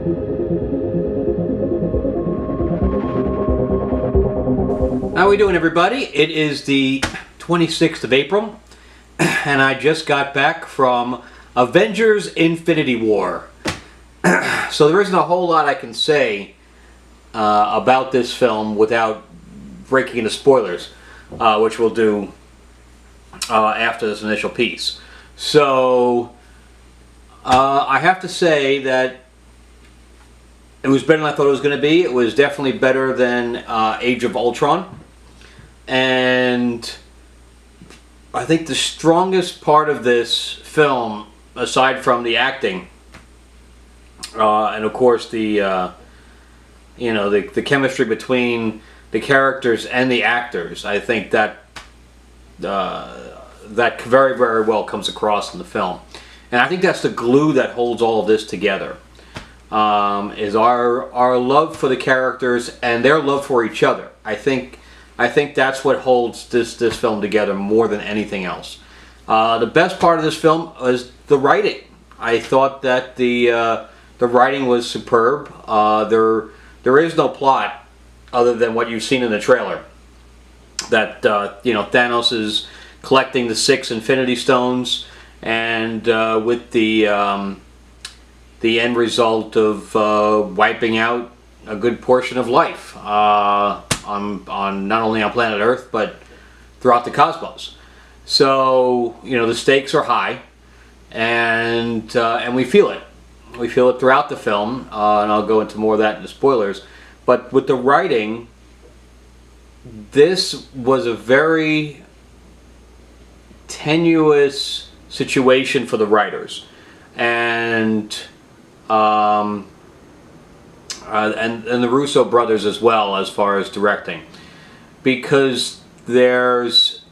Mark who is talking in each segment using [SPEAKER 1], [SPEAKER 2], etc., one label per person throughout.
[SPEAKER 1] How are we doing, everybody? It is the 26th of April, and I just got back from Avengers Infinity War. So there isn't a whole lot I can say about this film without breaking into spoilers, which we'll do after this initial piece. So I have to say that it was better than I thought it was going to be. It was definitely better than Age of Ultron. And I think the strongest part of this film, aside from the acting, and of course the the chemistry between the characters and the actors, I think that that very, very well comes across in the film. And I think that's the glue that holds all of this together. Is our love for the characters and their love for each other. I think that's what holds this film together more than anything else. The best part of this film was the writing. I thought that the writing was superb. There is no plot other than what you've seen in the trailer. That Thanos is collecting the 6 Infinity Stones, and with the end result of wiping out a good portion of life on not only on planet Earth but throughout the cosmos. So the stakes are high, and we feel it. We feel it throughout the film, and I'll go into more of that in the spoilers. But with the writing, this was a very tenuous situation for the writers, and the Russo brothers as well, as far as directing, because there's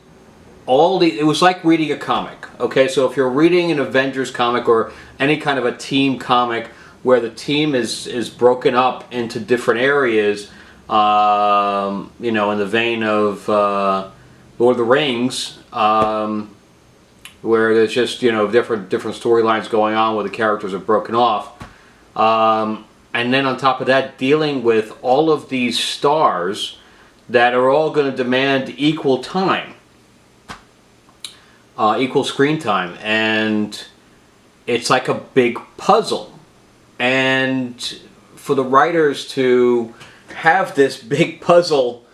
[SPEAKER 1] it was like reading a comic. Okay, so if you're reading an Avengers comic or any kind of a team comic where the team is broken up into different areas, in the vein of Lord of the Rings, where there's just different storylines going on where the characters are broken off, and then on top of that, dealing with all of these stars that are all going to demand equal time, equal screen time, and it's like a big puzzle. And for the writers to have this big puzzle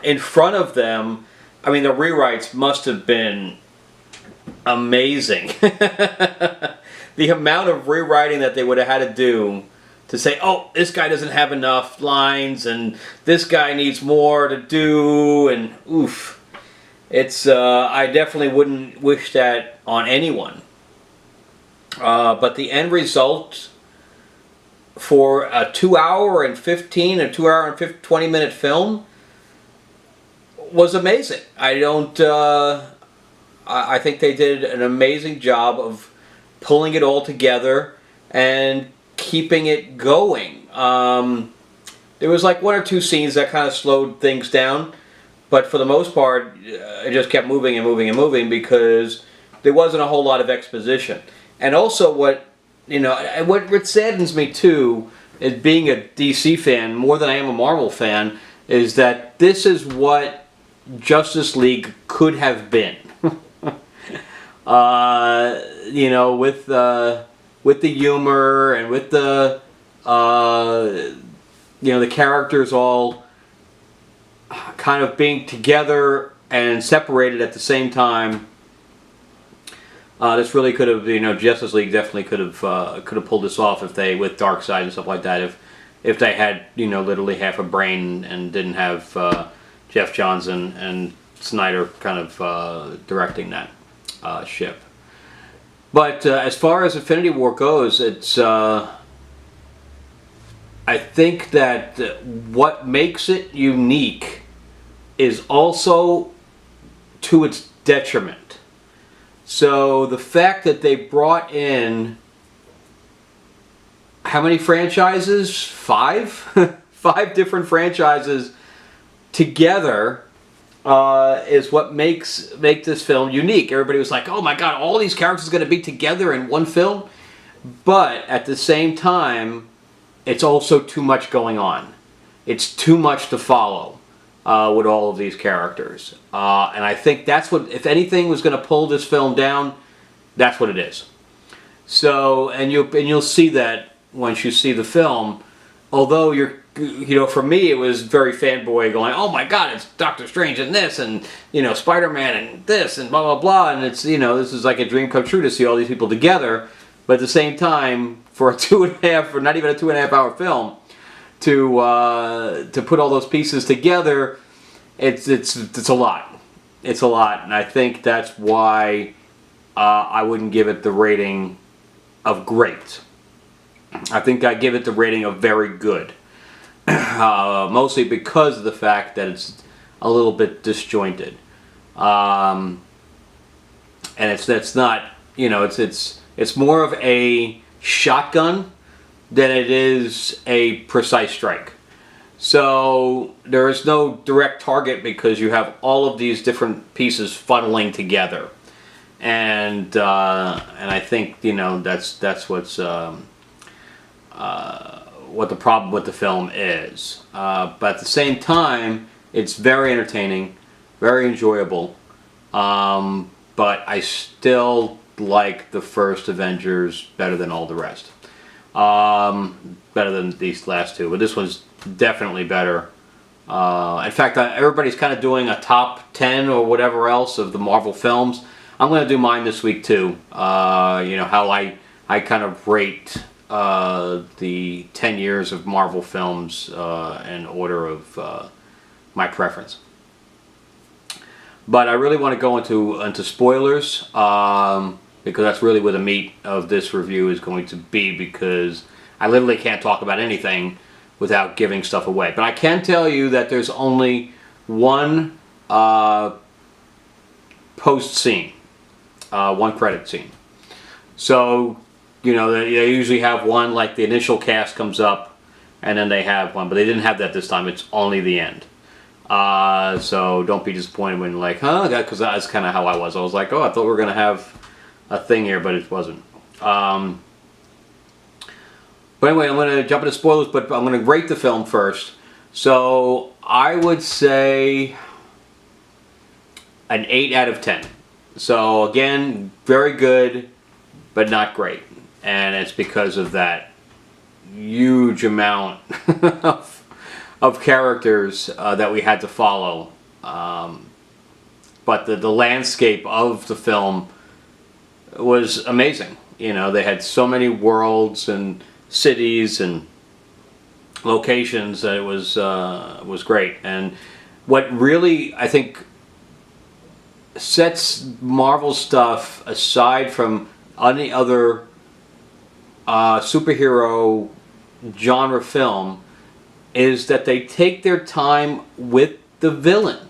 [SPEAKER 1] in front of them, I mean, the rewrites must have been amazing. The amount of rewriting that they would have had to do to say, oh, this guy doesn't have enough lines, and this guy needs more to do, and oof. It's, I definitely wouldn't wish that on anyone. But the end result for a 2 hour and 20 minute film was amazing. I think they did an amazing job of pulling it all together and keeping it going. There was like 1 or 2 scenes that kind of slowed things down, but for the most part, it just kept moving and moving and moving because there wasn't a whole lot of exposition. And also, what saddens me too, is being a DC fan more than I am a Marvel fan, is that this is what Justice League could have been. With the humor and with the the characters all kind of being together and separated at the same time. This really could have, Justice League definitely could have pulled this off if they, with Darkseid and stuff like that, if they had literally half a brain and didn't have Jeff Johns and Snyder kind of directing that ship. But as far as Infinity War goes, it's I think that what makes it unique is also to its detriment. So the fact that they brought in, how many franchises? 5? 5 different franchises together is what make this film unique. Everybody was like, oh my god, all these characters are going to be together in one film? But at the same time, it's also too much going on. It's too much to follow with all of these characters. And I think that's what, if anything was going to pull this film down, that's what it is. So, and you'll see that once you see the film. Although for me it was very fanboy going, oh my God, it's Doctor Strange and this, and Spider-Man and this, and blah blah blah, and it's this is like a dream come true to see all these people together. But at the same time, for a 2.5, or not even a 2.5 hour film, to put all those pieces together, it's a lot. It's a lot, and I think that's why I wouldn't give it the rating of great. I think I give it the rating of very good, mostly because of the fact that it's a little bit disjointed, and it's not it's more of a shotgun than it is a precise strike. So there is no direct target because you have all of these different pieces funneling together, and I think that's what's what the problem with the film is. But at the same time, it's very entertaining, very enjoyable. But I still like the first Avengers better than all the rest. Better than these last two, but this one's definitely better. In fact, everybody's kind of doing a top 10 or whatever else of the Marvel films. I'm going to do mine this week too. How I kind of rate the 10 years of Marvel films in order of my preference. But I really want to go into spoilers, because that's really where the meat of this review is going to be, because I literally can't talk about anything without giving stuff away. But I can tell you that there's only one post scene, one credit scene. So, they usually have one, like the initial cast comes up, and then they have one, but they didn't have that this time. It's only the end. So don't be disappointed when you're like, huh? Because that's kind of how I was. I was like, oh, I thought we were going to have a thing here, but it wasn't. But anyway, I'm going to jump into spoilers, but I'm going to rate the film first. So I would say an 8 out of 10. So again, very good, but not great. And it's because of that huge amount of characters that we had to follow. But the landscape of the film was amazing. They had so many worlds and cities and locations that it was great. And what really, I think, sets Marvel stuff aside from any other superhero genre film is that they take their time with the villain.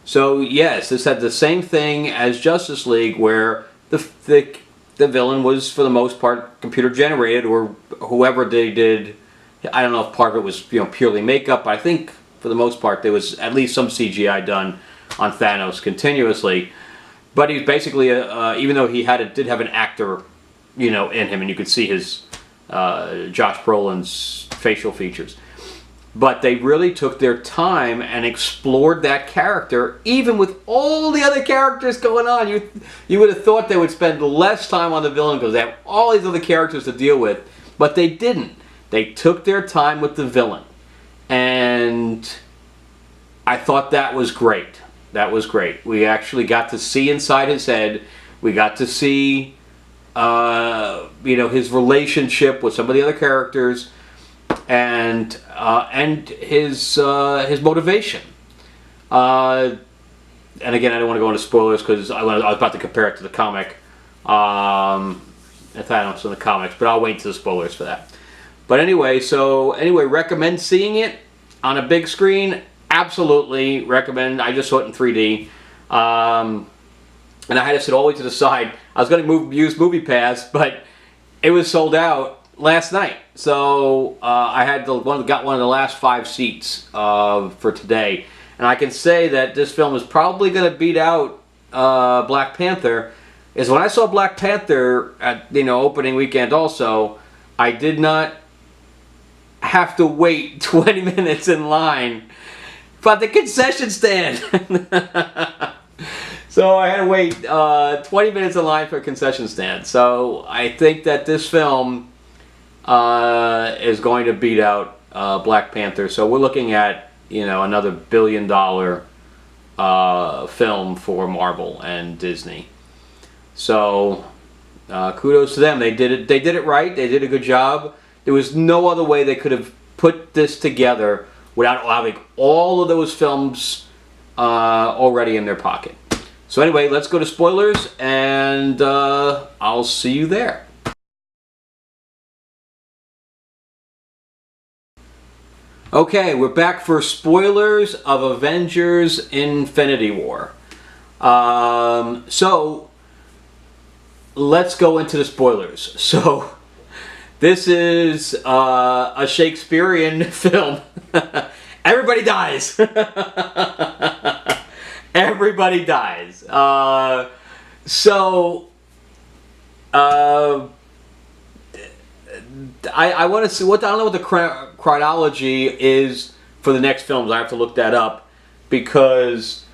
[SPEAKER 1] So yes, this had the same thing as Justice League, where the villain was for the most part computer generated, or whoever they did. I don't know if part of it was purely makeup, but I think for the most part there was at least some CGI done on Thanos continuously. But he's basically even though he did have an actor in him, and you could see his Josh Brolin's facial features. But they really took their time and explored that character, even with all the other characters going on. You would have thought they would spend less time on the villain because they have all these other characters to deal with, but they didn't. They took their time with the villain, and I thought that was great. That was great. We actually got to see inside his head. We got to see, his relationship with some of the other characters, and his motivation. And again, I don't want to go into spoilers because I was about to compare it to the comic. Thanos in the comics, but I'll wait to the spoilers for that. But anyway, recommend seeing it on a big screen. Absolutely recommend. I just saw it in 3D. And I had to sit all the way to the side. I was going to use MoviePass, but it was sold out last night. So I had got one of the last 5 seats for today. And I can say that this film is probably going to beat out Black Panther is when I saw Black Panther at opening weekend. Also, I did not have to wait 20 minutes in line for the concession stand. So I had to wait 20 minutes in line for a concession stand. So I think that this film is going to beat out Black Panther. So we're looking at another $1 billion film for Marvel and Disney. So kudos to them. They did it. They did it right. They did a good job. There was no other way they could have put this together without having all of those films already in their pocket. So anyway, let's go to spoilers, and I'll see you there. Okay, we're back for spoilers of Avengers Infinity War. So, let's go into the spoilers. So, this is a Shakespearean film. Everybody dies. Everybody dies. I want to see I don't know what the chronology is for the next films. I have to look that up because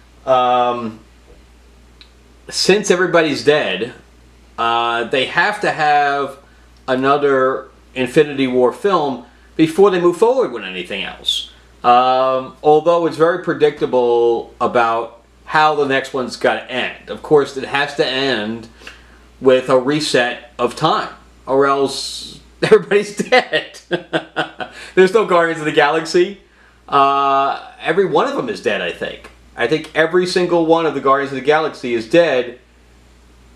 [SPEAKER 1] since everybody's dead, they have to have another Infinity War film before they move forward with anything else. Although it's very predictable about how the next one's got to end. Of course, it has to end with a reset of time, or else everybody's dead. There's no Guardians of the Galaxy. Every one of them is dead, I think. I think every single one of the Guardians of the Galaxy is dead.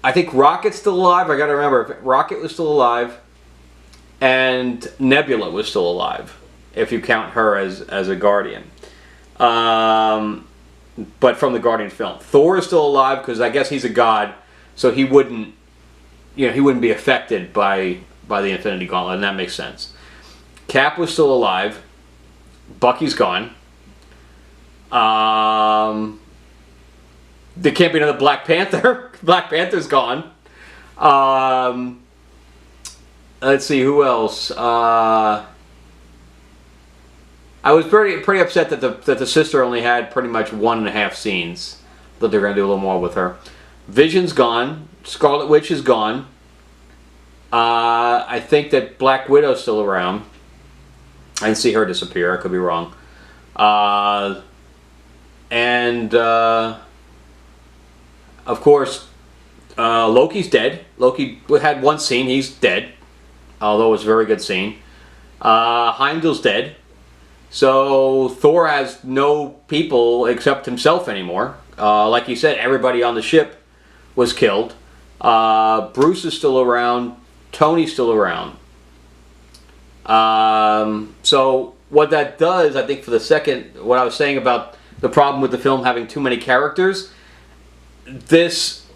[SPEAKER 1] I think Rocket's still alive. I gotta remember, Rocket was still alive, and Nebula was still alive, if you count her as a Guardian. But from the Guardian film, Thor is still alive because I guess he's a god, so he wouldn't, he wouldn't be affected by the Infinity Gauntlet, and that makes sense. Cap was still alive. Bucky's gone. There can't be another Black Panther. Black Panther's gone. Let's see, who else? I was pretty upset that the sister only had pretty much 1.5 scenes. Thought they were going to do a little more with her. Vision's gone. Scarlet Witch is gone. I think that Black Widow's still around. I didn't see her disappear. I could be wrong. Of course, Loki's dead. Loki had one scene. He's dead. Although it was a very good scene. Heimdall's dead. So Thor has no people except himself anymore. Like you said, everybody on the ship was killed. Bruce is still around. Tony's still around. So what that does, I think, for the second, what I was saying about the problem with the film having too many characters, this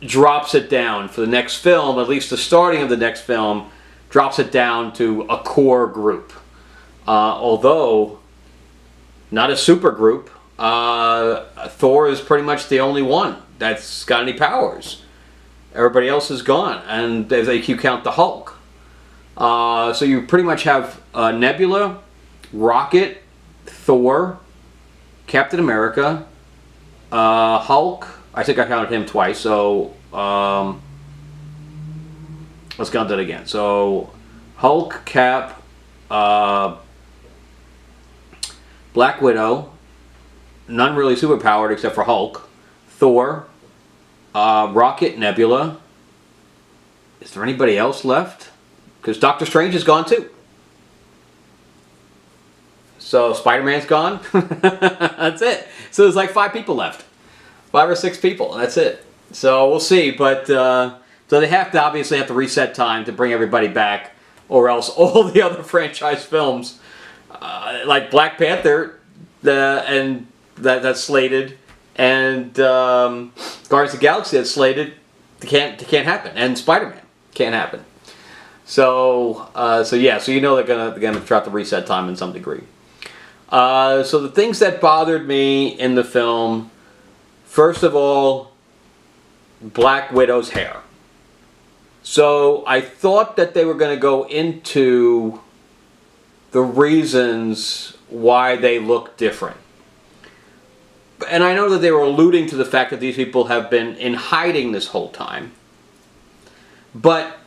[SPEAKER 1] drops it down for the next film, at least the starting of the next film, drops it down to a core group. Although, not a super group, Thor is pretty much the only one that's got any powers. Everybody else is gone, and if you count the Hulk. So you pretty much have Nebula, Rocket, Thor, Captain America, Hulk. I think I counted him twice, so let's count that again. So Hulk, Cap, Black Widow, none really superpowered except for Hulk, Thor, Rocket, Nebula. Is there anybody else left? Because Doctor Strange is gone too. So Spider-Man's gone. That's it. So there's like 5 people left. 5 or 6 people. That's it. So we'll see. But so they obviously have to reset time to bring everybody back, or else all the other franchise films, like Black Panther, that's slated, and Guardians of the Galaxy that's slated, can't happen, and Spider-Man can't happen. So yeah, so they're gonna try to reset time in some degree. So the things that bothered me in the film, first of all, Black Widow's hair. So I thought that they were going to go into the reasons why they look different. And I know that they were alluding to the fact that these people have been in hiding this whole time. But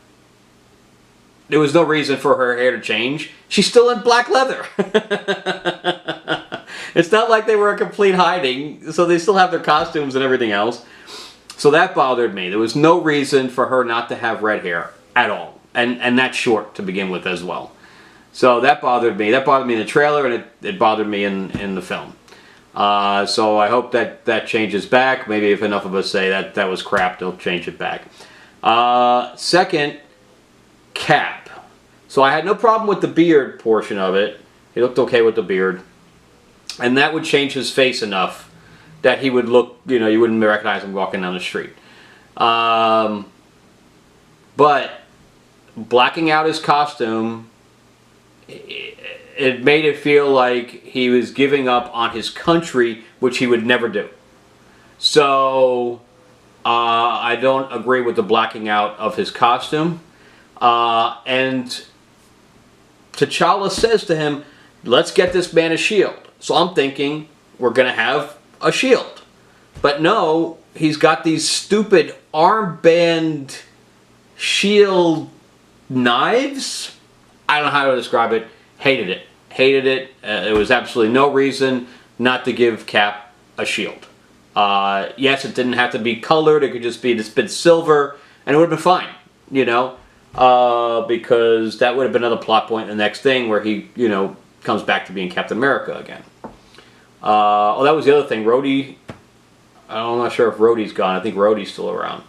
[SPEAKER 1] there was no reason for her hair to change. She's still in black leather. It's not like they were in complete hiding, so they still have their costumes and everything else. So that bothered me. There was no reason for her not to have red hair at all. And that short to begin with as well. So that bothered me. That bothered me in the trailer, and it bothered me in the film. So I hope that changes back. Maybe if enough of us say that was crap, they'll change it back. Second, Cap. So I had no problem with the beard portion of it. He looked okay with the beard. And that would change his face enough that he would look, you wouldn't recognize him walking down the street. But blacking out his costume, it made it feel like he was giving up on his country, which he would never do. So I don't agree with the blacking out of his costume. And T'Challa says to him, let's get this man a shield. So I'm thinking we're going to have a shield. But no, he's got these stupid armband shield knives. I don't know how to describe it. Hated it. Hated it. There was absolutely no reason not to give Cap a shield. Yes, it didn't have to be colored. It could just be this bit silver, and it would have been fine, because that would have been another plot point in the next thing where he, comes back to being Captain America again. That was the other thing. Rhodey, I'm not sure if Rhodey's gone. I think Rhodey's still around.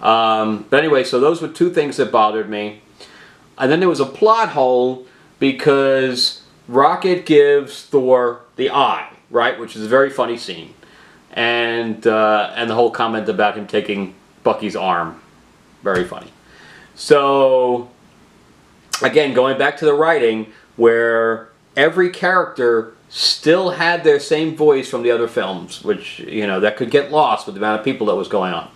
[SPEAKER 1] But anyway, so those were two things that bothered me. And then there was a plot hole because Rocket gives Thor the eye, right? Which is a very funny scene. And the whole comment about him taking Bucky's arm. Very funny. So, again, going back to the writing, where every character still had their same voice from the other films, which, that could get lost with the amount of people that was going on.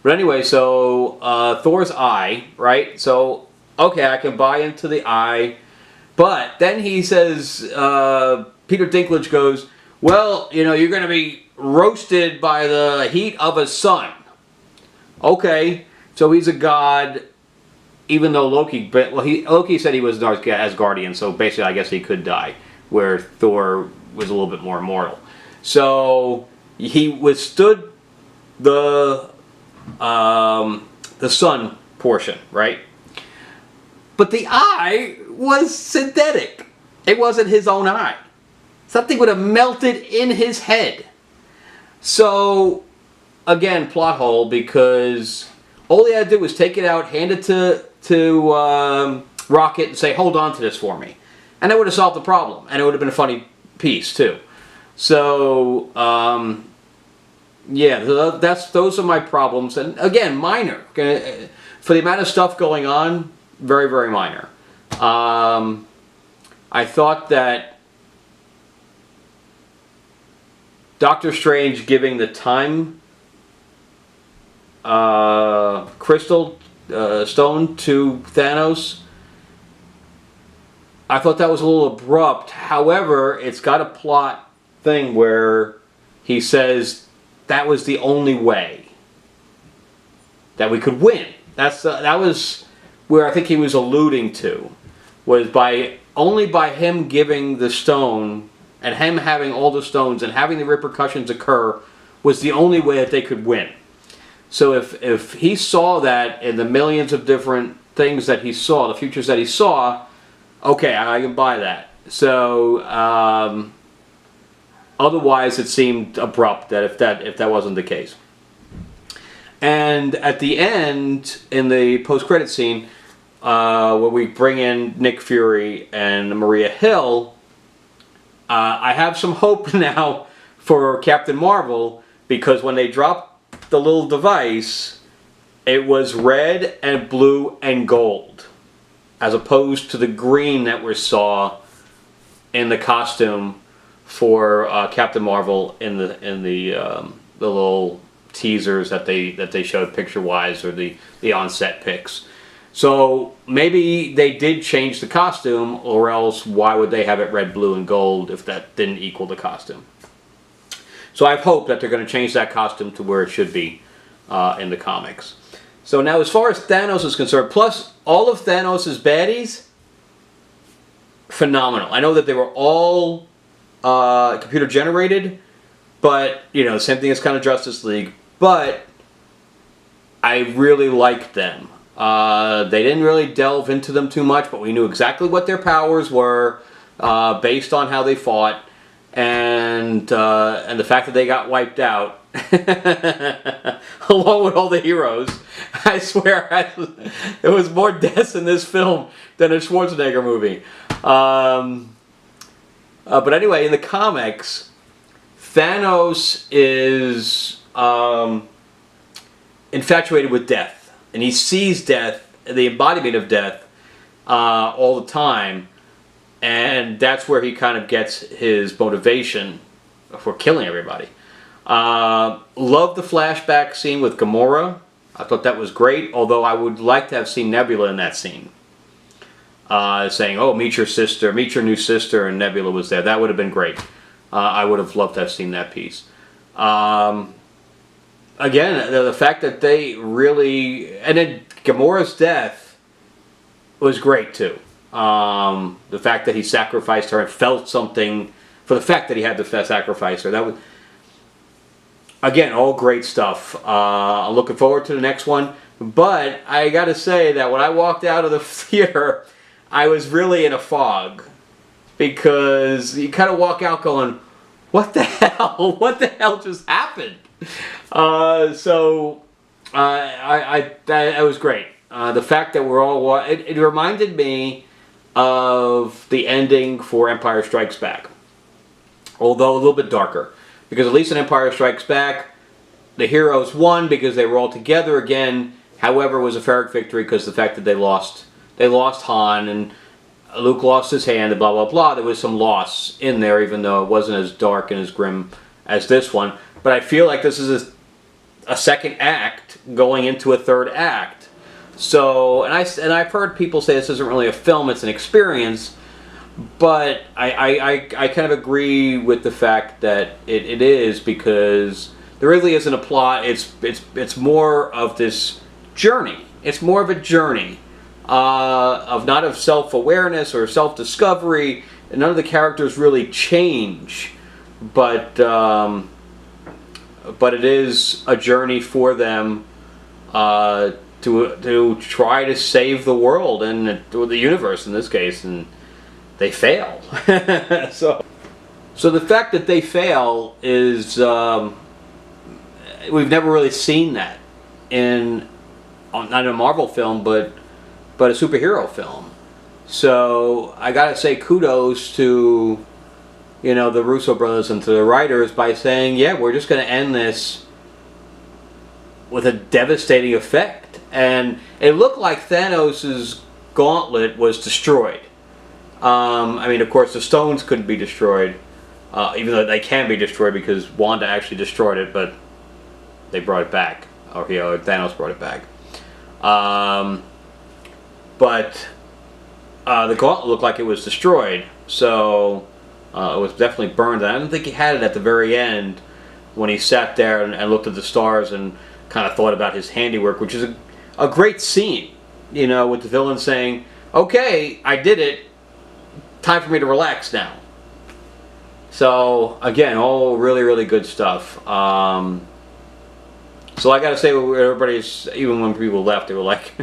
[SPEAKER 1] But anyway, so Thor's eye, right? So, okay, I can buy into the eye. But then he says, Peter Dinklage goes, well, you're going to be roasted by the heat of a sun. Okay, so he's a god, even though Loki said he was an Asgardian, so basically I guess he could die, where Thor was a little bit more immortal. So he withstood the sun portion, right? But the eye was synthetic. It wasn't his own eye. Something would have melted in his head. So, again, plot hole, because all he had to do was take it out, hand it to Rocket, and say, hold on to this for me. And that would have solved the problem. And it would have been a funny piece, too. So, yeah, those are my problems. And, again, minor. For the amount of stuff going on, very, very minor. I thought that Doctor Strange giving the time crystal stone to Thanos, I thought that was a little abrupt. However, it's got a plot thing where he says that was the only way that we could win. That was where I think he was alluding to, was only by him giving the stone and him having all the stones and having the repercussions occur was the only way that they could win. So if he saw that in the millions of different things that he saw, the futures that he saw, okay, I can buy that. So otherwise it seemed abrupt that if that wasn't the case. And at the end, in the post-credit scene, where we bring in Nick Fury and Maria Hill, I have some hope now for Captain Marvel, because when they dropped the little device, it was red and blue and gold, as opposed to the green that we saw in the costume for Captain Marvel in the little teasers that they showed picture-wise, or the on-set pics. So maybe they did change the costume, or else why would they have it red, blue, and gold if that didn't equal the costume? So I hope that they're going to change that costume to where it should be in the comics. So now, as far as Thanos is concerned, plus all of Thanos' baddies, phenomenal. I know that they were all computer generated, but, you know, same thing as kind of Justice League, but I really liked them. They didn't really delve into them too much, but we knew exactly what their powers were based on how they fought, and the fact that they got wiped out along with all the heroes. I swear, there was more deaths in this film than a Schwarzenegger movie. But anyway, in the comics, Thanos is infatuated with death. And he sees death, the embodiment of death, all the time. And that's where he kind of gets his motivation for killing everybody. Love the flashback scene with Gamora. I thought that was great, although I would like to have seen Nebula in that scene. Saying, oh, meet your sister, meet your new sister, and Nebula was there. That would have been great. I would have loved to have seen that piece. Again, the fact that they really... And then Gamora's death was great, too. The fact that he sacrificed her and felt something for the fact that he had to sacrifice her. That was... Again, all great stuff. I'm looking forward to the next one. But I got to say that when I walked out of the theater, I was really in a fog. Because you kind of walk out going, what the hell? What the hell just happened? That was great. The fact that we're all... It reminded me of the ending for Empire Strikes Back. Although a little bit darker. Because at least in Empire Strikes Back, the heroes won because they were all together again. However, it was a Pyrrhic victory because the fact that they lost Han, and Luke lost his hand, and blah, blah, blah. There was some loss in there, even though it wasn't as dark and as grim as this one. But I feel like this is a second act going into a third act. So, and I've heard people say this isn't really a film, it's an experience. But I kind of agree with the fact that it is, because there really isn't a plot. It's more of this journey. It's more of a journey of not of self-awareness or self-discovery. None of the characters really change, but it is a journey for them to try to save the world and the universe in this case, and they fail. so the fact that they fail is we've never really seen that in not in a Marvel film, but a superhero film. So I gotta say kudos to, you know, the Russo brothers and to the writers by saying, yeah, we're just gonna end this with a devastating effect. And it looked like Thanos' gauntlet was destroyed. I mean, of course, the stones couldn't be destroyed, even though they can be destroyed because Wanda actually destroyed it, but they brought it back, or Thanos brought it back. But the gauntlet looked like it was destroyed, so it was definitely burned. And I don't think he had it at the very end when he sat there and looked at the stars and kind of thought about his handiwork, which is a great scene, you know, with the villain saying, "Okay, I did it. Time for me to relax now." So again, all really, really good stuff. So I gotta say, everybody's, even when people left, they were like,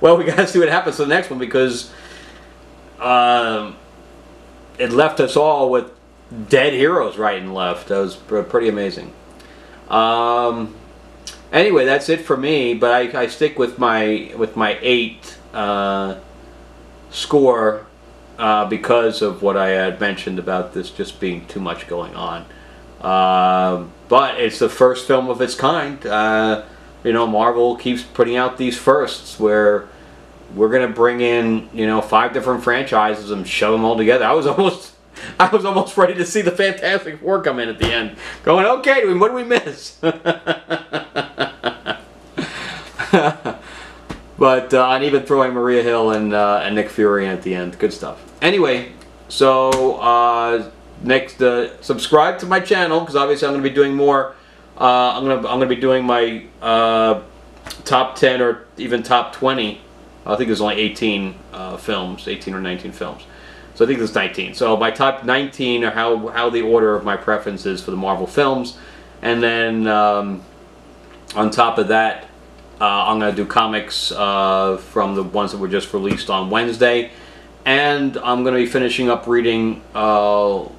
[SPEAKER 1] well, we gotta see what happens to the next one, because it left us all with dead heroes right and left. That was pretty amazing. Anyway, that's it for me, but I stick with my 8 score because of what I had mentioned about this just being too much going on. But it's the first film of its kind. You know, Marvel keeps putting out these firsts where we're gonna bring in, you know, 5 different franchises and shove them all together. I was almost I was almost ready to see the Fantastic Four come in at the end. Going, okay, what did we miss? But and even throwing Maria Hill and Nick Fury in at the end. Good stuff. Anyway, so next, subscribe to my channel, because obviously I'm going to be doing more. I'm gonna be doing my top 10 or even top 20. I think there's only 18 films, 18 or 19 films. So I think there's 19. So my top 19 are how the order of my preferences for the Marvel films, and then on top of that, I'm gonna do comics from the ones that were just released on Wednesday, and I'm gonna be finishing up reading the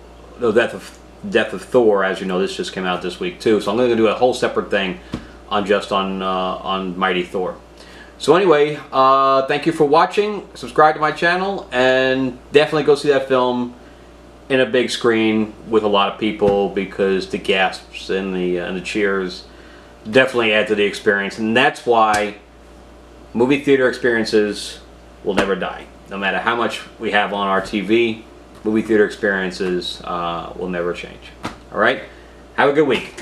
[SPEAKER 1] Death of Thor. As you know, this just came out this week too, so I'm going to do a whole separate thing on Mighty Thor. So anyway, thank you for watching. Subscribe to my channel, and definitely go see that film in a big screen with a lot of people, because the gasps and the cheers definitely add to the experience, and that's why movie theater experiences will never die. No matter how much we have on our TV, movie theater experiences will never change. All right? Have a good week.